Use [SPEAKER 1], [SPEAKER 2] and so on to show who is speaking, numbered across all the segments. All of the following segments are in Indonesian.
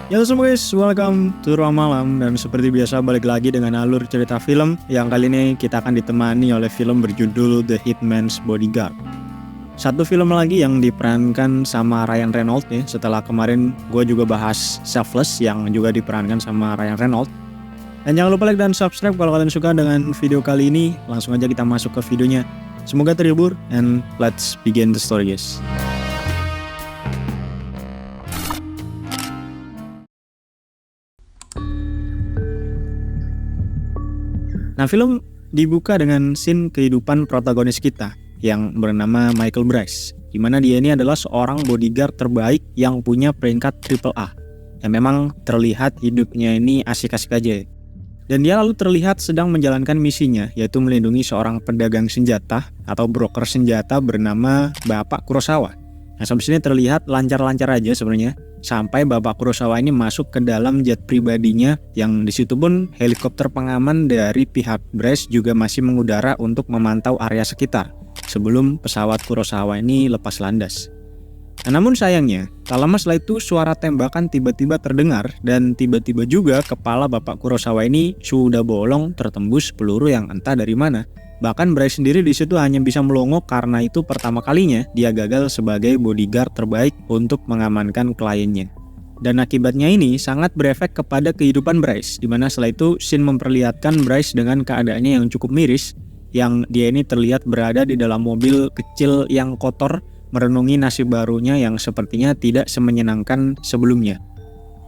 [SPEAKER 1] Halo semua guys, welcome to Ruang Malam. Dan seperti biasa balik lagi dengan alur cerita film. Yang kali ini kita akan ditemani oleh film berjudul The Hitman's Bodyguard. Satu film lagi yang diperankan sama Ryan Reynolds nih. Setelah kemarin gue juga bahas Selfless yang juga diperankan sama Ryan Reynolds. Dan jangan lupa like dan subscribe kalau kalian suka dengan video kali ini. Langsung aja kita masuk ke videonya. Semoga terhibur and let's begin the story guys. Nah, film dibuka dengan scene kehidupan protagonis kita yang bernama Michael Bryce, di mana dia ini adalah seorang bodyguard terbaik yang punya peringkat AAA. Yang memang terlihat hidupnya ini asik-asik aja. Dan dia lalu terlihat sedang menjalankan misinya, yaitu melindungi seorang pedagang senjata atau broker senjata bernama Bapak Kurosawa. Nah, sampai sini terlihat lancar-lancar aja sebenarnya. Sampai Bapak Kurosawa ini masuk ke dalam jet pribadinya, yang disitu pun helikopter pengaman dari pihak Bryce juga masih mengudara untuk memantau area sekitar sebelum pesawat Kurosawa ini lepas landas. Nah, namun sayangnya, tak lama setelah itu suara tembakan tiba-tiba terdengar dan tiba-tiba juga kepala Bapak Kurosawa ini sudah bolong tertembus peluru yang entah dari mana. Bahkan Bryce sendiri di situ hanya bisa melongo karena itu pertama kalinya dia gagal sebagai bodyguard terbaik untuk mengamankan kliennya. Dan akibatnya ini sangat berefek kepada kehidupan Bryce, di mana setelah itu scene memperlihatkan Bryce dengan keadaannya yang cukup miris, yang dia ini terlihat berada di dalam mobil kecil yang kotor, merenungi nasib barunya yang sepertinya tidak semenyenangkan sebelumnya.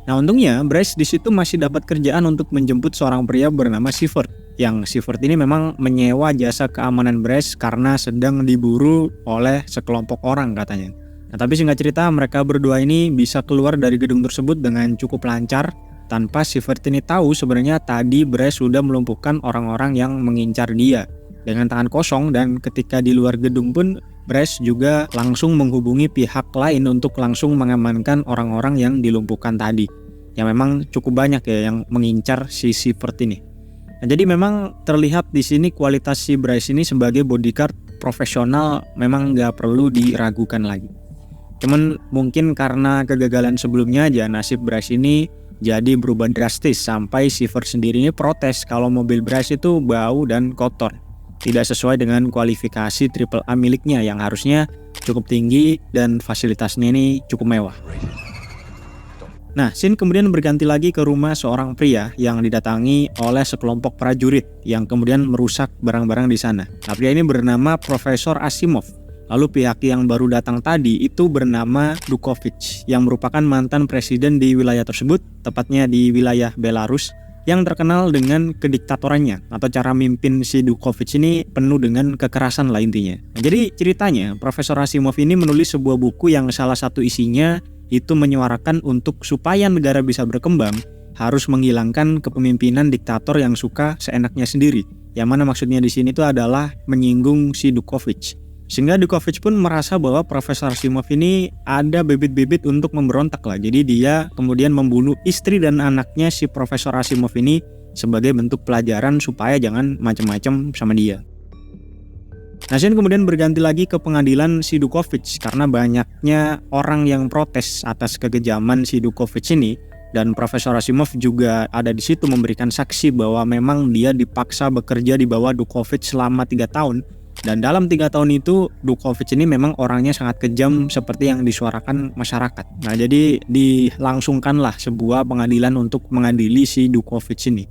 [SPEAKER 1] Nah, untungnya Bryce di situ masih dapat kerjaan untuk menjemput seorang pria bernama Sivert. Yang Sivert ini memang menyewa jasa keamanan Bryce karena sedang diburu oleh sekelompok orang katanya. Nah, tapi singkat cerita mereka berdua ini bisa keluar dari gedung tersebut dengan cukup lancar tanpa Sivert ini tahu sebenarnya tadi Bryce sudah melumpuhkan orang-orang yang mengincar dia dengan tangan kosong, dan ketika di luar gedung pun Bryce juga langsung menghubungi pihak lain untuk langsung mengamankan orang-orang yang dilumpuhkan tadi. Yang memang cukup banyak ya yang mengincar si Sivert ini. Nah, jadi memang terlihat di sini kualitas si Bryce ini sebagai bodyguard profesional memang nggak perlu diragukan lagi. Cuman mungkin karena kegagalan sebelumnya aja nasib Bryce ini jadi berubah drastis sampai Sivert sendiri ini protes kalau mobil Bryce itu bau dan kotor. Tidak sesuai dengan kualifikasi AAA miliknya yang harusnya cukup tinggi dan fasilitasnya ini cukup mewah. Nah, scene kemudian berganti lagi ke rumah seorang pria yang didatangi oleh sekelompok prajurit yang kemudian merusak barang-barang di sana. Nah, pria ini bernama Profesor Asimov. Lalu pihak yang baru datang tadi itu bernama Dukovich, yang merupakan mantan presiden di wilayah tersebut, tepatnya di wilayah Belarus, yang terkenal dengan kediktatorannya atau cara mimpin si Dukovich ini penuh dengan kekerasan lah intinya. Nah, jadi ceritanya Profesor Asimov ini menulis sebuah buku yang salah satu isinya itu menyuarakan untuk supaya negara bisa berkembang harus menghilangkan kepemimpinan diktator yang suka seenaknya sendiri. Yang mana maksudnya di sini itu adalah menyinggung si Dukovich. Sehingga Dukovich pun merasa bahwa Profesor Asimov ini ada bibit-bibit untuk memberontak lah. Jadi dia kemudian membunuh istri dan anaknya si Profesor Asimov ini sebagai bentuk pelajaran supaya jangan macam-macam sama dia. Nah, scene kemudian berganti lagi ke pengadilan si Dukovich karena banyaknya orang yang protes atas kekejaman si Dukovich ini, dan Profesor Asimov juga ada di situ memberikan saksi bahwa memang dia dipaksa bekerja di bawah Dukovich selama 3 tahun. Dan dalam 3 tahun itu Dukovich ini memang orangnya sangat kejam seperti yang disuarakan masyarakat. Nah, jadi dilangsungkanlah sebuah pengadilan untuk mengadili si Dukovich ini.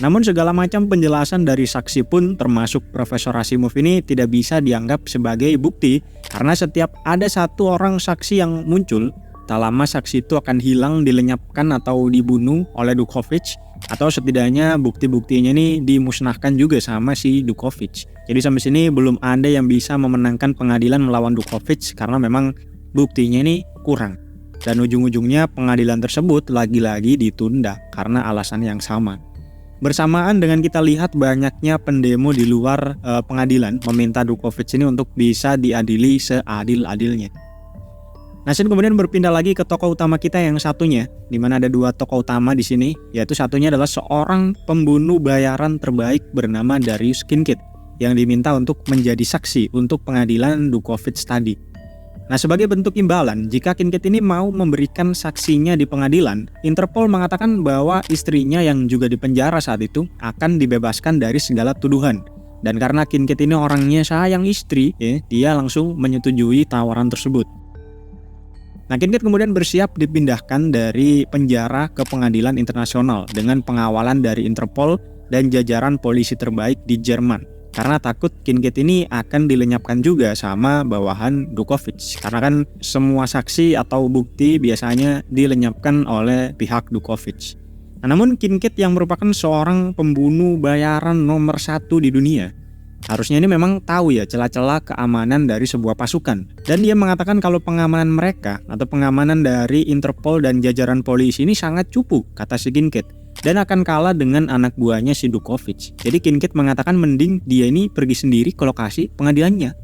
[SPEAKER 1] Namun segala macam penjelasan dari saksi pun termasuk Profesor Asimov ini tidak bisa dianggap sebagai bukti karena setiap ada satu orang saksi yang muncul, tak lama saksi itu akan hilang, dilenyapkan atau dibunuh oleh Dukovich, atau setidaknya bukti-buktinya ini dimusnahkan juga sama si Dukovich. Jadi sampai sini belum ada yang bisa memenangkan pengadilan melawan Dukovich karena memang buktinya ini kurang. Dan ujung-ujungnya pengadilan tersebut lagi-lagi ditunda karena alasan yang sama. Bersamaan dengan kita lihat banyaknya pendemo di luar pengadilan meminta Dukovich ini untuk bisa diadili seadil-adilnya. Nah, scene kemudian berpindah lagi ke tokoh utama kita yang satunya, di mana ada 2 tokoh utama di sini, yaitu satunya adalah seorang pembunuh bayaran terbaik bernama Darius Kincaid yang diminta untuk menjadi saksi untuk pengadilan Dukovich tadi. Nah, sebagai bentuk imbalan, jika Kincaid ini mau memberikan saksinya di pengadilan, Interpol mengatakan bahwa istrinya yang juga dipenjara saat itu akan dibebaskan dari segala tuduhan. Dan karena Kincaid ini orangnya sayang istri, dia langsung menyetujui tawaran tersebut. Nah, Kincaid kemudian bersiap dipindahkan dari penjara ke pengadilan internasional dengan pengawalan dari Interpol dan jajaran polisi terbaik di Jerman. Karena takut Kincaid ini akan dilenyapkan juga sama bawahan Dukovic. Karena kan semua saksi atau bukti biasanya dilenyapkan oleh pihak Dukovic. Nah, namun Kincaid yang merupakan seorang pembunuh bayaran nomor 1 di dunia, harusnya ini memang tahu ya celah-celah keamanan dari sebuah pasukan. Dan dia mengatakan kalau pengamanan mereka atau pengamanan dari Interpol dan jajaran polisi ini sangat cupu, kata si Kincaid. Dan akan kalah dengan anak buahnya si Dukovic. Jadi Kincaid mengatakan mending dia ini pergi sendiri ke lokasi pengadilannya.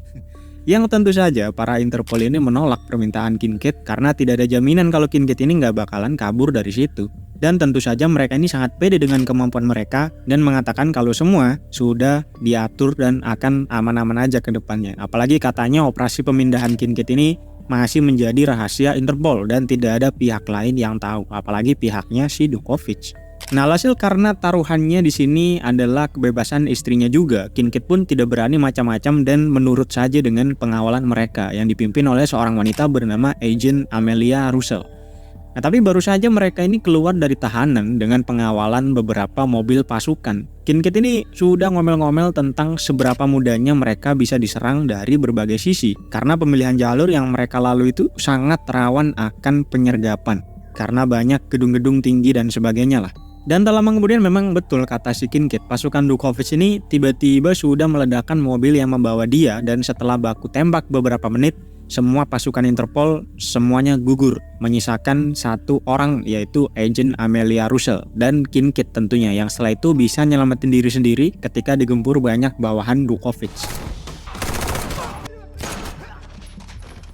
[SPEAKER 1] Yang tentu saja para Interpol ini menolak permintaan Kincaid karena tidak ada jaminan kalau Kincaid ini nggak bakalan kabur dari situ. Dan tentu saja mereka ini sangat pede dengan kemampuan mereka dan mengatakan kalau semua sudah diatur dan akan aman-aman aja ke depannya. Apalagi katanya operasi pemindahan Kincaid ini masih menjadi rahasia Interpol dan tidak ada pihak lain yang tahu, apalagi pihaknya si Dukovic. Nah, alhasil karena taruhannya di sini adalah kebebasan istrinya juga, Kincaid pun tidak berani macam-macam dan menurut saja dengan pengawalan mereka yang dipimpin oleh seorang wanita bernama Agent Amelia Russell. Nah, tapi baru saja mereka ini keluar dari tahanan dengan pengawalan beberapa mobil pasukan. Kincaid ini sudah ngomel-ngomel tentang seberapa mudahnya mereka bisa diserang dari berbagai sisi karena pemilihan jalur yang mereka lalui itu sangat rawan akan penyergapan karena banyak gedung-gedung tinggi dan sebagainya lah. Dan tak lama kemudian memang betul kata si Kincaid, pasukan Dukovic ini tiba-tiba sudah meledakkan mobil yang membawa dia dan setelah baku tembak beberapa menit, semua pasukan Interpol semuanya gugur, menyisakan satu orang yaitu Agent Amelia Russell dan Kincaid tentunya yang setelah itu bisa nyelamatin diri sendiri ketika digempur banyak bawahan Dukovic.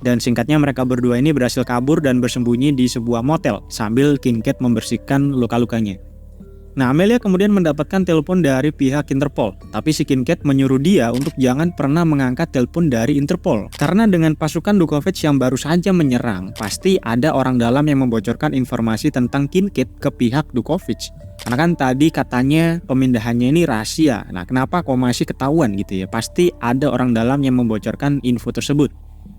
[SPEAKER 1] Dan singkatnya mereka berdua ini berhasil kabur dan bersembunyi di sebuah motel sambil Kincaid membersihkan luka-lukanya. Nah, Amelia kemudian mendapatkan telepon dari pihak Interpol, tapi si Kincaid menyuruh dia untuk jangan pernah mengangkat telepon dari Interpol. Karena dengan pasukan Dukovic yang baru saja menyerang, pasti ada orang dalam yang membocorkan informasi tentang Kincaid ke pihak Dukovic. Karena kan tadi katanya pemindahannya ini rahasia. Nah, kenapa kok masih ketahuan gitu ya? Pasti ada orang dalam yang membocorkan info tersebut.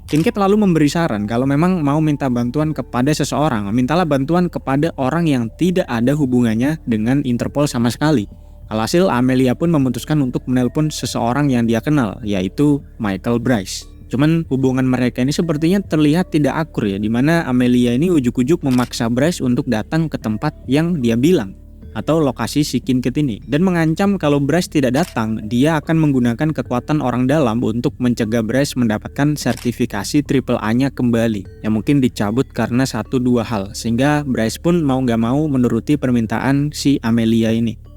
[SPEAKER 1] Kincaid lalu memberi saran kalau memang mau minta bantuan kepada seseorang, mintalah bantuan kepada orang yang tidak ada hubungannya dengan Interpol sama sekali. Alhasil Amelia pun memutuskan untuk menelpon seseorang yang dia kenal, yaitu Michael Bryce. Cuman hubungan mereka ini sepertinya terlihat tidak akur ya, dimana Amelia ini ujuk-ujuk memaksa Bryce untuk datang ke tempat yang dia bilang atau lokasi si Kincaid ini dan mengancam kalau Bryce tidak datang, dia akan menggunakan kekuatan orang dalam untuk mencegah Bryce mendapatkan sertifikasi AAA-nya kembali yang mungkin dicabut karena 1-2 hal, sehingga Bryce pun mau gak mau menuruti permintaan si Amelia ini.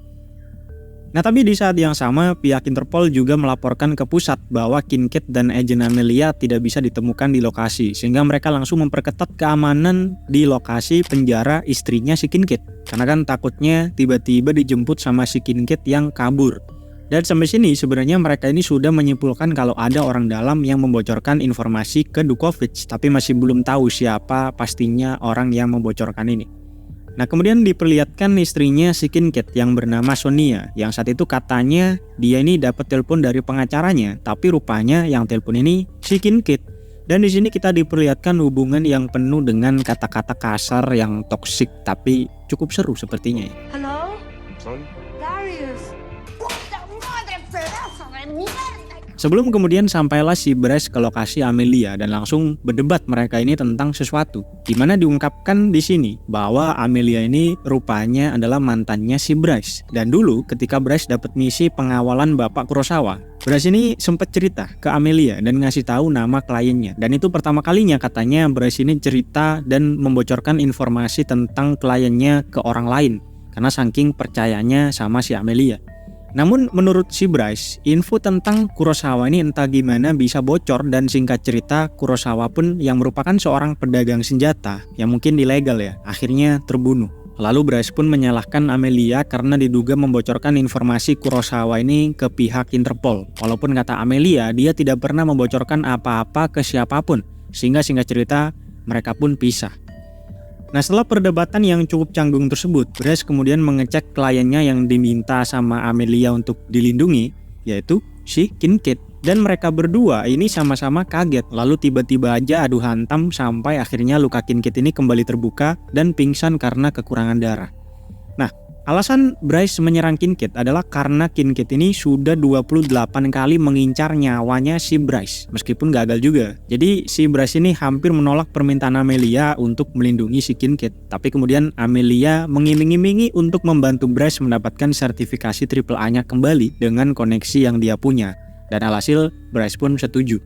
[SPEAKER 1] Nah, tapi di saat yang sama pihak Interpol juga melaporkan ke pusat bahwa Kincaid dan Agent Amelia tidak bisa ditemukan di lokasi, sehingga mereka langsung memperketat keamanan di lokasi penjara istrinya si Kincaid. Karena kan takutnya tiba-tiba dijemput sama si Kincaid yang kabur. Dan sampai sini sebenarnya mereka ini sudah menyimpulkan kalau ada orang dalam yang membocorkan informasi ke Dukovic, tapi masih belum tahu siapa pastinya orang yang membocorkan ini. Nah, kemudian diperlihatkan istrinya si Kincaid yang bernama Sonia, yang saat itu katanya dia ini dapat telepon dari pengacaranya, tapi rupanya yang telepon ini si Kincaid. Dan di sini kita diperlihatkan hubungan yang penuh dengan kata-kata kasar yang toksik, tapi cukup seru sepertinya.
[SPEAKER 2] Halo? Darius. Puta madre, pedazo de mierda.
[SPEAKER 1] Sebelum kemudian sampailah si Bryce ke lokasi Amelia dan langsung berdebat mereka ini tentang sesuatu. Di mana diungkapkan di sini bahwa Amelia ini rupanya adalah mantannya si Bryce. Dan dulu ketika Bryce dapat misi pengawalan Bapak Kurosawa, Bryce ini sempat cerita ke Amelia dan ngasih tahu nama kliennya. Dan itu pertama kalinya katanya Bryce ini cerita dan membocorkan informasi tentang kliennya ke orang lain karena saking percayanya sama si Amelia. Namun menurut si Bryce, info tentang Kurosawa ini entah gimana bisa bocor dan singkat cerita Kurosawa pun yang merupakan seorang pedagang senjata yang mungkin ilegal ya, akhirnya terbunuh. Lalu Bryce pun menyalahkan Amelia karena diduga membocorkan informasi Kurosawa ini ke pihak Interpol. Walaupun kata Amelia, dia tidak pernah membocorkan apa-apa ke siapapun. sehingga singkat cerita mereka pun pisah. Nah, setelah perdebatan yang cukup canggung tersebut, Bryce kemudian mengecek kliennya yang diminta sama Amelia untuk dilindungi, yaitu si Kincaid. Dan mereka berdua ini sama-sama kaget, lalu tiba-tiba aja adu hantam sampai akhirnya luka Kincaid ini kembali terbuka dan pingsan karena kekurangan darah. Nah, alasan Bryce menyerang Kincaid adalah karena Kincaid ini sudah 28 kali mengincar nyawanya si Bryce, meskipun gagal juga. Jadi si Bryce ini hampir menolak permintaan Amelia untuk melindungi si Kincaid. Tapi kemudian Amelia mengiming-imingi untuk membantu Bryce mendapatkan sertifikasi AAA-nya kembali dengan koneksi yang dia punya. Dan alhasil Bryce pun setuju.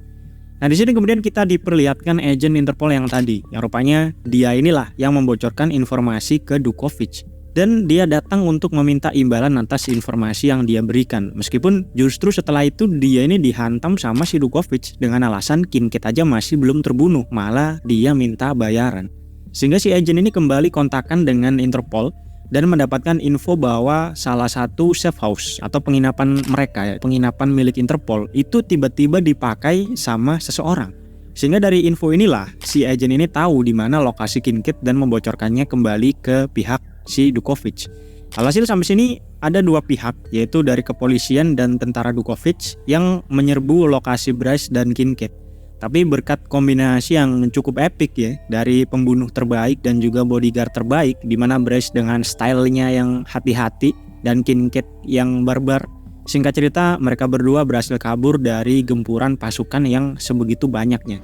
[SPEAKER 1] Nah, di sini kemudian kita diperlihatkan agen Interpol yang tadi, yang rupanya dia inilah yang membocorkan informasi ke Dukovic. Dan dia datang untuk meminta imbalan atas informasi yang dia berikan. Meskipun justru setelah itu dia ini dihantam sama si Dukovic dengan alasan Kincaid aja masih belum terbunuh, malah dia minta bayaran. Sehingga si agen ini kembali kontakkan dengan Interpol dan mendapatkan info bahwa salah satu safe house atau penginapan mereka, penginapan milik Interpol, itu tiba-tiba dipakai sama seseorang. Sehingga dari info inilah si agen ini tahu di mana lokasi Kincaid dan membocorkannya kembali ke pihak si Dukovic. Alhasil sampai sini ada dua pihak, yaitu dari kepolisian dan tentara Dukovic yang menyerbu lokasi Bryce dan Kincaid. Tapi berkat kombinasi yang cukup epik ya, dari pembunuh terbaik dan juga bodyguard terbaik, di mana Bryce dengan stylenya yang hati-hati dan Kincaid yang barbar. Singkat cerita, mereka berdua berhasil kabur dari gempuran pasukan yang sebegitu banyaknya.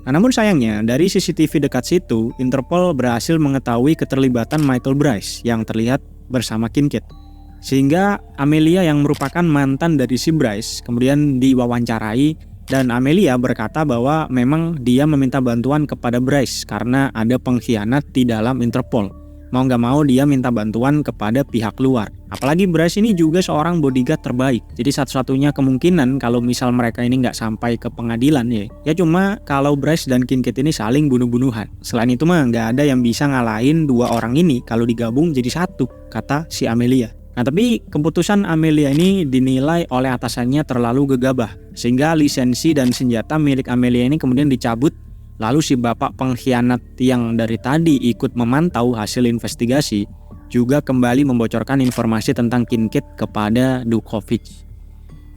[SPEAKER 1] Nah, namun sayangnya, dari CCTV dekat situ, Interpol berhasil mengetahui keterlibatan Michael Bryce yang terlihat bersama Kincaid. Sehingga Amelia yang merupakan mantan dari si Bryce kemudian diwawancarai dan Amelia berkata bahwa memang dia meminta bantuan kepada Bryce karena ada pengkhianat di dalam Interpol. Mau gak mau dia minta bantuan kepada pihak luar. Apalagi Bryce ini juga seorang bodyguard terbaik. Jadi satu-satunya kemungkinan kalau misal mereka ini gak sampai ke pengadilan ya cuma kalau Bryce dan Kincaid ini saling bunuh-bunuhan. Selain itu mah gak ada yang bisa ngalahin dua orang ini kalau digabung jadi satu, kata si Amelia. Nah, tapi keputusan Amelia ini dinilai oleh atasannya terlalu gegabah, sehingga lisensi dan senjata milik Amelia ini kemudian dicabut. Lalu si bapak pengkhianat yang dari tadi ikut memantau hasil investigasi juga kembali membocorkan informasi tentang Kincaid kepada Dukovic.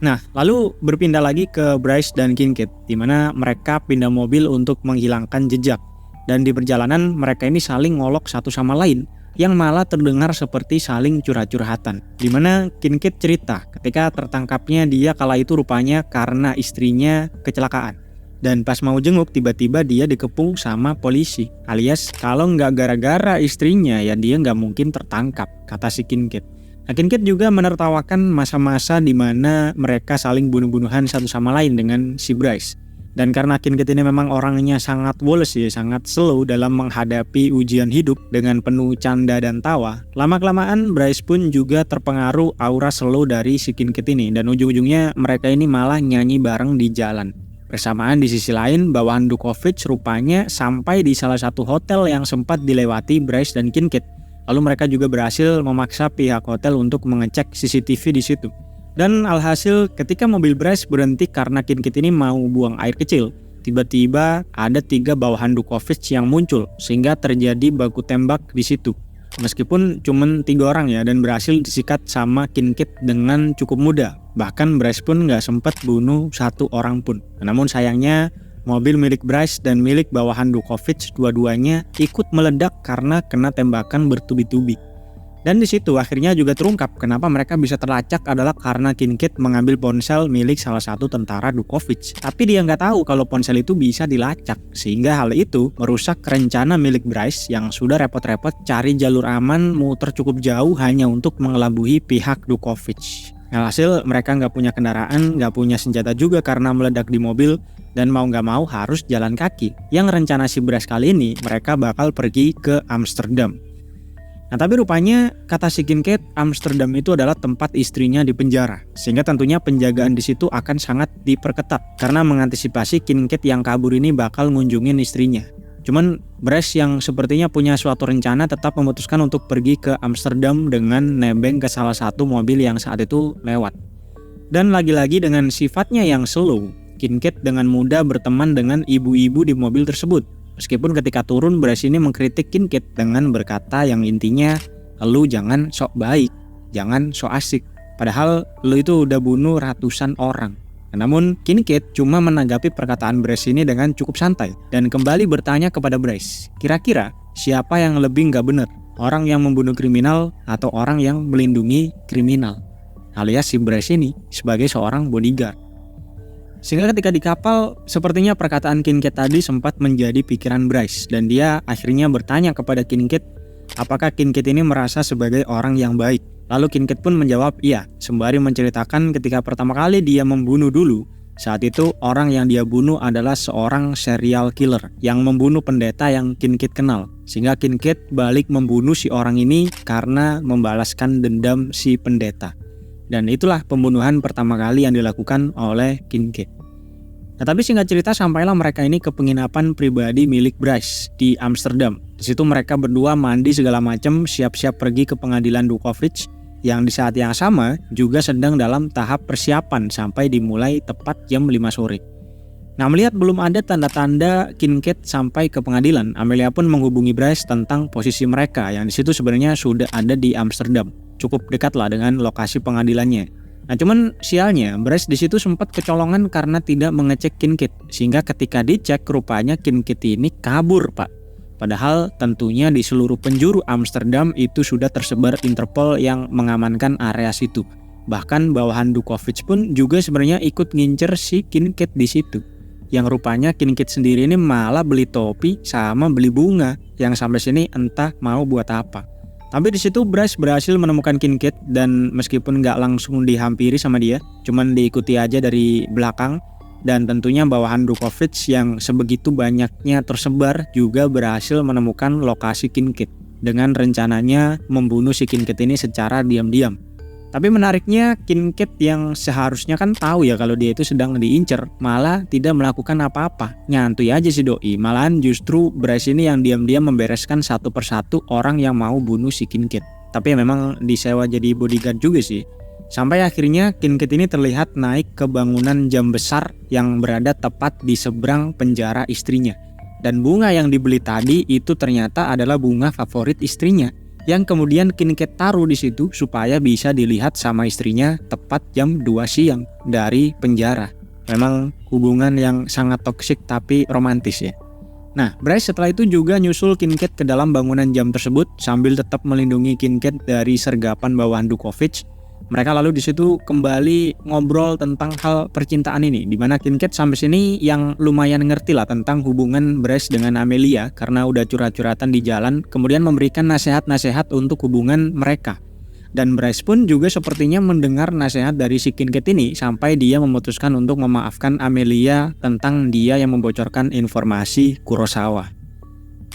[SPEAKER 1] Nah, lalu berpindah lagi ke Bryce dan Kincaid, di mana mereka pindah mobil untuk menghilangkan jejak. Dan di perjalanan mereka ini saling ngolok satu sama lain, yang malah terdengar seperti saling curhat-curhatan. Dimana Kincaid cerita ketika tertangkapnya dia kala itu rupanya karena istrinya kecelakaan. Dan pas mau jenguk tiba-tiba dia dikepung sama polisi. Alias kalau nggak gara-gara istrinya ya dia nggak mungkin tertangkap, kata si Kincaid. Nah, Kincaid juga menertawakan masa-masa di mana mereka saling bunuh-bunuhan satu sama lain dengan si Bryce. Dan karena Kincaid ini memang orangnya sangat woles ya, sangat slow dalam menghadapi ujian hidup dengan penuh canda dan tawa, lama-kelamaan Bryce pun juga terpengaruh aura slow dari si Kincaid ini, dan ujung-ujungnya mereka ini malah nyanyi bareng di jalan. Bersamaan di sisi lain, bawahan Dukovic rupanya sampai di salah satu hotel yang sempat dilewati Bryce dan Kincaid. Lalu mereka juga berhasil memaksa pihak hotel untuk mengecek CCTV di situ. Dan alhasil ketika mobil Bryce berhenti karena Kincaid ini mau buang air kecil, tiba-tiba ada 3 bawahan Dukovic yang muncul sehingga terjadi baku tembak di situ. Meskipun cuma 3 orang ya, dan berhasil disikat sama Kincaid dengan cukup mudah. Bahkan Bryce pun nggak sempat bunuh 1 orang pun. Namun sayangnya mobil milik Bryce dan milik bawahan Dukovic dua-duanya ikut meledak karena kena tembakan bertubi-tubi. Dan di situ akhirnya juga terungkap kenapa mereka bisa terlacak adalah karena Kincaid mengambil ponsel milik salah satu tentara Dukovic. Tapi dia nggak tahu kalau ponsel itu bisa dilacak, sehingga hal itu merusak rencana milik Bryce yang sudah repot-repot cari jalur aman muter cukup jauh hanya untuk mengelabui pihak Dukovic. Alhasil mereka nggak punya kendaraan, nggak punya senjata juga karena meledak di mobil, dan mau nggak mau harus jalan kaki. Yang rencana si Bryce kali ini mereka bakal pergi ke Amsterdam. Nah, tapi rupanya kata si Kincaid, Amsterdam itu adalah tempat istrinya di penjara, sehingga tentunya penjagaan di situ akan sangat diperketat karena mengantisipasi Kincaid yang kabur ini bakal ngunjungin istrinya. Cuman Bryce yang sepertinya punya suatu rencana tetap memutuskan untuk pergi ke Amsterdam dengan nebeng ke salah satu mobil yang saat itu lewat. Dan lagi-lagi dengan sifatnya yang slow, Kincaid dengan mudah berteman dengan ibu-ibu di mobil tersebut. Meskipun ketika turun, Bryce ini mengkritik Kincaid dengan berkata yang intinya, "Lu jangan sok baik, jangan sok asik. Padahal lu itu udah bunuh ratusan orang." Namun Kincaid cuma menanggapi perkataan Bryce ini dengan cukup santai dan kembali bertanya kepada Bryce, kira-kira siapa yang lebih nggak benar? Orang yang membunuh kriminal atau orang yang melindungi kriminal? Alias si Bryce ini sebagai seorang bodyguard. Sehingga ketika di kapal, sepertinya perkataan Kincaid tadi sempat menjadi pikiran Bryce dan dia akhirnya bertanya kepada Kincaid apakah Kincaid ini merasa sebagai orang yang baik. Lalu Kincaid pun menjawab iya, sembari menceritakan ketika pertama kali dia membunuh dulu. Saat itu orang yang dia bunuh adalah seorang serial killer yang membunuh pendeta yang Kincaid kenal. Sehingga Kincaid balik membunuh si orang ini karena membalaskan dendam si pendeta. Dan itulah pembunuhan pertama kali yang dilakukan oleh Kincaid. Nah, tapi singkat cerita sampailah mereka ini ke penginapan pribadi milik Bryce di Amsterdam. Di situ mereka berdua mandi segala macam, siap-siap pergi ke pengadilan Duchovny yang di saat yang sama juga sedang dalam tahap persiapan sampai dimulai tepat jam 5 sore. Nah, melihat belum ada tanda-tanda Kincaid sampai ke pengadilan, Amelia pun menghubungi Bryce tentang posisi mereka yang di situ sebenarnya sudah ada di Amsterdam. Cukup dekat lah dengan lokasi pengadilannya. Nah, cuman sialnya Bryce di situ sempat kecolongan karena tidak mengecek Kincaid, sehingga ketika dicek rupanya Kincaid ini kabur, Pak. Padahal tentunya di seluruh penjuru Amsterdam itu sudah tersebar Interpol yang mengamankan area situ. Bahkan bawahan Duchovny pun juga sebenarnya ikut ngincer si Kincaid di situ. Yang rupanya Kincaid sendiri ini malah beli topi sama beli bunga yang sampai sini entah mau buat apa. Tapi di situ Bryce berhasil menemukan Kincaid dan meskipun nggak langsung dihampiri sama dia, cuman diikuti aja dari belakang. Dan tentunya bawahan Duchovny yang sebegitu banyaknya tersebar juga berhasil menemukan lokasi Kincaid dengan rencananya membunuh si Kincaid ini secara diam-diam. Tapi menariknya Kincaid yang seharusnya kan tahu ya kalau dia itu sedang diincer, malah tidak melakukan apa-apa. Nyantuy aja si doi, malahan justru Bryce ini yang diam-diam membereskan satu persatu orang yang mau bunuh si Kincaid. Tapi memang disewa jadi bodyguard juga sih. Sampai akhirnya Kincaid ini terlihat naik ke bangunan jam besar yang berada tepat di seberang penjara istrinya. Dan bunga yang dibeli tadi itu ternyata adalah bunga favorit istrinya, yang kemudian Kincaid taruh di situ supaya bisa dilihat sama istrinya tepat jam 2 siang dari penjara. Memang hubungan yang sangat toksik tapi romantis ya. Nah, Bryce setelah itu juga nyusul Kincaid ke dalam bangunan jam tersebut sambil tetap melindungi Kincaid dari sergapan bawahan Duchovny. Mereka lalu di situ kembali ngobrol tentang hal percintaan ini, di mana Kincaid sampai sini yang lumayan ngerti lah tentang hubungan Bryce dengan Amelia karena udah curhat-curhatan di jalan, kemudian memberikan nasihat-nasihat untuk hubungan mereka. Dan Bryce pun juga sepertinya mendengar nasihat dari si Kincaid ini sampai dia memutuskan untuk memaafkan Amelia tentang dia yang membocorkan informasi Kurosawa.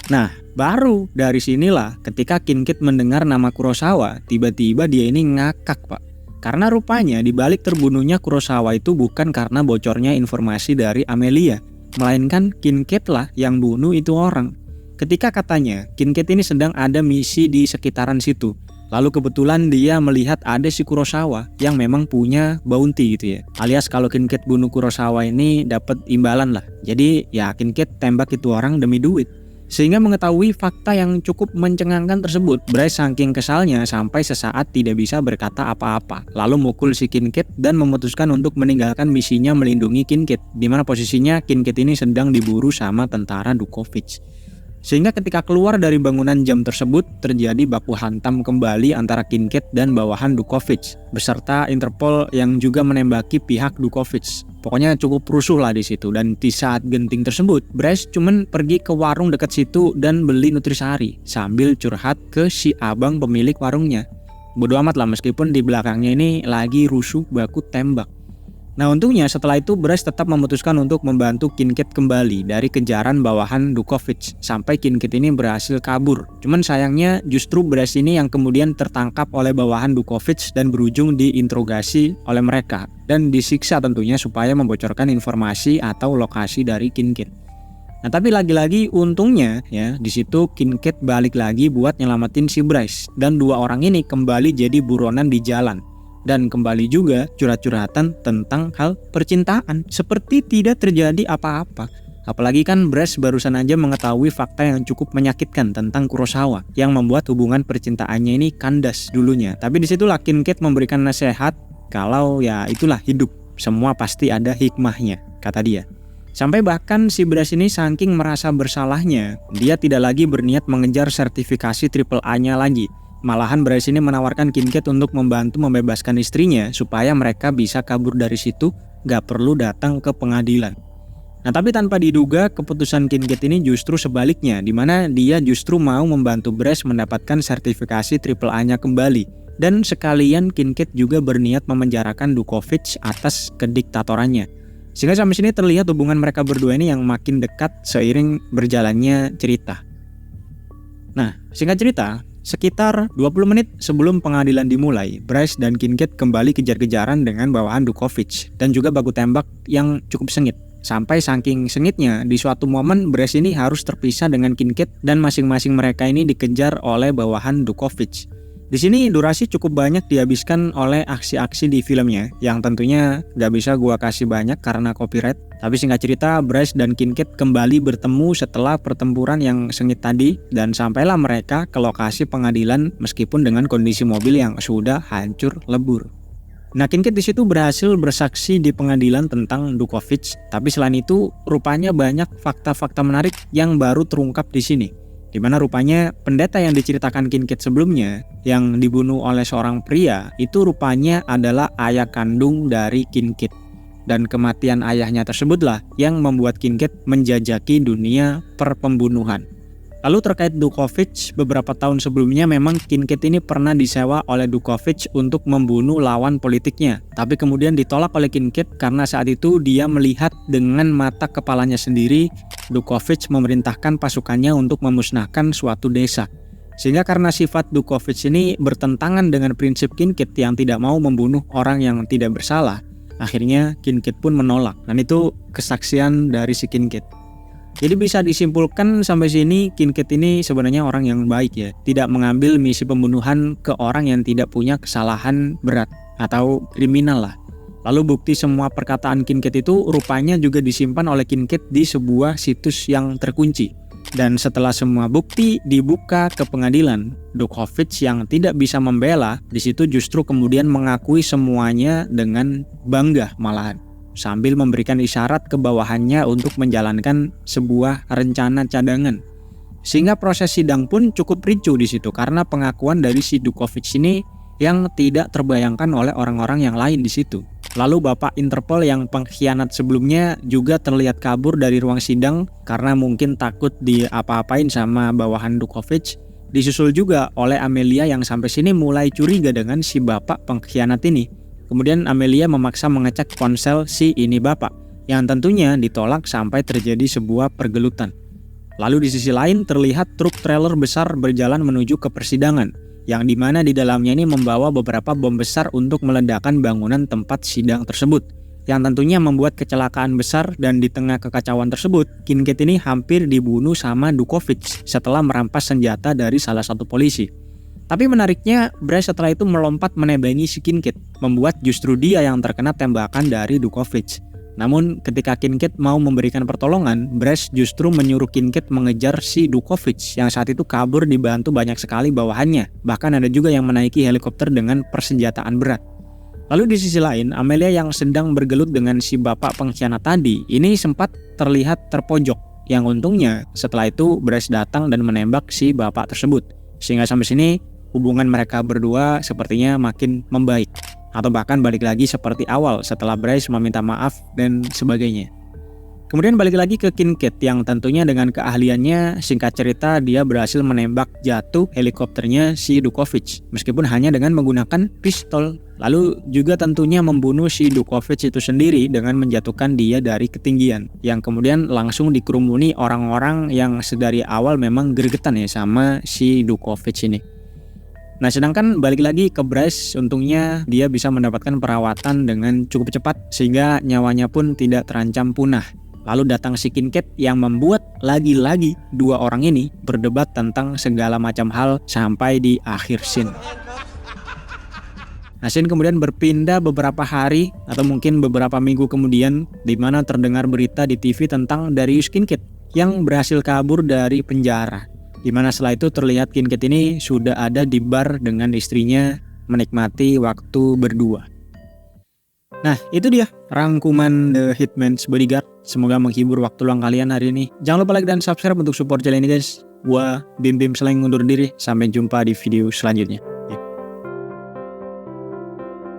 [SPEAKER 1] Nah, baru dari sinilah ketika Kincaid mendengar nama Kurosawa, tiba-tiba dia ini ngakak, Pak. Karena rupanya dibalik terbunuhnya Kurosawa itu bukan karena bocornya informasi dari Amelia, melainkan Kincaid lah yang bunuh itu orang. Ketika katanya Kincaid ini sedang ada misi di sekitaran situ, lalu kebetulan dia melihat ada si Kurosawa yang memang punya bounty gitu ya. Alias kalau Kincaid bunuh Kurosawa ini dapat imbalan lah. Jadi ya Kincaid tembak itu orang demi duit. Sehingga mengetahui fakta yang cukup mencengangkan tersebut, Bryce saking kesalnya sampai sesaat tidak bisa berkata apa-apa. Lalu mukul si Kincaid dan memutuskan untuk meninggalkan misinya melindungi Kincaid, di mana posisinya Kincaid ini sedang diburu sama tentara Duchovny. Sehingga ketika keluar dari bangunan jam tersebut, terjadi baku hantam kembali antara Kincaid dan bawahan Duchovny, beserta Interpol yang juga menembaki pihak Duchovny. Pokoknya cukup rusuh lah di situ. Dan di saat genting tersebut, Bryce cuman pergi ke warung dekat situ dan beli nutrisari sambil curhat ke si abang pemilik warungnya. Bodo amat lah meskipun di belakangnya ini lagi rusuh baku tembak. Nah untungnya setelah itu Bryce tetap memutuskan untuk membantu Kincaid kembali dari kejaran bawahan Duchovny sampai Kincaid ini berhasil kabur. Cuman sayangnya justru Bryce ini yang kemudian tertangkap oleh bawahan Duchovny dan berujung diinterogasi oleh mereka dan disiksa tentunya supaya membocorkan informasi atau lokasi dari Kincaid. Nah tapi lagi-lagi untungnya ya di situ Kincaid balik lagi buat nyelamatin si Bryce dan dua orang ini kembali jadi buronan di jalan. Dan kembali juga curhat-curhatan tentang hal percintaan, seperti tidak terjadi apa-apa. Apalagi kan Brash barusan aja mengetahui fakta yang cukup menyakitkan tentang Kurosawa yang membuat hubungan percintaannya ini kandas dulunya. Tapi disitulah Kincaid memberikan nasihat kalau ya itulah hidup, semua pasti ada hikmahnya, kata dia. Sampai bahkan si Brash ini saking merasa bersalahnya, dia tidak lagi berniat mengejar sertifikasi AAA-nya lagi. Malahan Brash ini menawarkan Kincaid untuk membantu membebaskan istrinya supaya mereka bisa kabur dari situ, gak perlu datang ke pengadilan. Nah tapi tanpa diduga keputusan Kincaid ini justru sebaliknya, di mana dia justru mau membantu Brash mendapatkan sertifikasi AAA-nya kembali. Dan sekalian Kincaid juga berniat memenjarakan Dukovic atas kediktatorannya. Sehingga sampai sini terlihat hubungan mereka berdua ini yang makin dekat seiring berjalannya cerita. Nah singkat cerita, sekitar 20 menit sebelum pengadilan dimulai, Brash dan Kincaid kembali kejar-kejaran dengan bawahan Dukovic dan juga baku tembak yang cukup sengit. Sampai saking sengitnya, di suatu momen Brash ini harus terpisah dengan Kincaid dan masing-masing mereka ini dikejar oleh bawahan Dukovic. Di sini durasi cukup banyak dihabiskan oleh aksi-aksi di filmnya, yang tentunya gak bisa gua kasih banyak karena copyright. Tapi singkat cerita, Brash dan Kincaid kembali bertemu setelah pertempuran yang sengit tadi, dan sampailah mereka ke lokasi pengadilan meskipun dengan kondisi mobil yang sudah hancur lebur. Nah, Kincaid di situ berhasil bersaksi di pengadilan tentang Dukovic, tapi selain itu rupanya banyak fakta-fakta menarik yang baru terungkap di sini. Di mana rupanya pendeta yang diceritakan Kincaid sebelumnya yang dibunuh oleh seorang pria itu rupanya adalah ayah kandung dari Kincaid. Dan kematian ayahnya tersebutlah yang membuat Kincaid menjajaki dunia perpembunuhan. Lalu terkait Dukovic, beberapa tahun sebelumnya memang Kincaid ini pernah disewa oleh Dukovic untuk membunuh lawan politiknya. Tapi kemudian ditolak oleh Kincaid karena saat itu dia melihat dengan mata kepalanya sendiri Dukovic memerintahkan pasukannya untuk memusnahkan suatu desa. Sehingga karena sifat Dukovic ini bertentangan dengan prinsip Kincaid yang tidak mau membunuh orang yang tidak bersalah, akhirnya Kincaid pun menolak. Dan itu kesaksian dari si Kincaid. Jadi bisa disimpulkan sampai sini Kincaid ini sebenarnya orang yang baik ya, tidak mengambil misi pembunuhan ke orang yang tidak punya kesalahan berat atau kriminal lah. Lalu bukti semua perkataan Kincaid itu rupanya juga disimpan oleh Kincaid di sebuah situs yang terkunci. Dan setelah semua bukti dibuka ke pengadilan, Dukovic yang tidak bisa membela di situ justru kemudian mengakui semuanya dengan bangga malahan, sambil memberikan isyarat ke bawahannya untuk menjalankan sebuah rencana cadangan. Sehingga proses sidang pun cukup ricuh di situ karena pengakuan dari si Dukovic ini yang tidak terbayangkan oleh orang-orang yang lain di situ. Lalu Bapak Interpol yang pengkhianat sebelumnya juga terlihat kabur dari ruang sidang karena mungkin takut diapa-apain sama bawahan Dukovic. Disusul juga oleh Amelia yang sampai sini mulai curiga dengan si Bapak pengkhianat ini. Kemudian Amelia memaksa mengecek ponsel si ini bapak, yang tentunya ditolak sampai terjadi sebuah pergelutan. Lalu di sisi lain terlihat truk trailer besar berjalan menuju ke persidangan, yang dimana di dalamnya ini membawa beberapa bom besar untuk meledakkan bangunan tempat sidang tersebut, yang tentunya membuat kecelakaan besar. Dan di tengah kekacauan tersebut, Kincaid ini hampir dibunuh sama Dukovic setelah merampas senjata dari salah satu polisi. Tapi menariknya, Brash setelah itu melompat menebangi si Kincaid, membuat justru dia yang terkena tembakan dari Dukovic. Namun ketika Kincaid mau memberikan pertolongan, Brash justru menyuruh Kincaid mengejar si Dukovic yang saat itu kabur dibantu banyak sekali bawahannya. Bahkan ada juga yang menaiki helikopter dengan persenjataan berat. Lalu di sisi lain, Amelia yang sedang bergelut dengan si bapak pengkhianat tadi, ini sempat terlihat terpojok. Yang untungnya setelah itu Brash datang dan menembak si bapak tersebut. Sehingga sampai sini hubungan mereka berdua sepertinya makin membaik, atau bahkan balik lagi seperti awal setelah Brash meminta maaf dan sebagainya. Kemudian balik lagi ke Kincaid yang tentunya dengan keahliannya, singkat cerita dia berhasil menembak jatuh helikopternya si Dukovic meskipun hanya dengan menggunakan pistol. Lalu juga tentunya membunuh si Dukovic itu sendiri dengan menjatuhkan dia dari ketinggian, yang kemudian langsung dikerumuni orang-orang yang sedari awal memang gregetan ya sama si Dukovic ini. Nah sedangkan balik lagi ke Brash, untungnya dia bisa mendapatkan perawatan dengan cukup cepat sehingga nyawanya pun tidak terancam punah. Lalu datang si Kincaid yang membuat lagi-lagi dua orang ini berdebat tentang segala macam hal sampai di akhir scene. Nah, scene kemudian berpindah beberapa hari atau mungkin beberapa minggu kemudian, di mana terdengar berita di TV tentang Darius Kincaid yang berhasil kabur dari penjara. Di mana setelah itu terlihat Kincaid ini sudah ada di bar dengan istrinya menikmati waktu berdua. Nah, itu dia rangkuman The Hitman's Bodyguard. Semoga menghibur waktu luang kalian hari ini. Jangan lupa like dan subscribe untuk support channel ini guys. Gua Bim Bim Seleng undur diri. Sampai jumpa di video selanjutnya.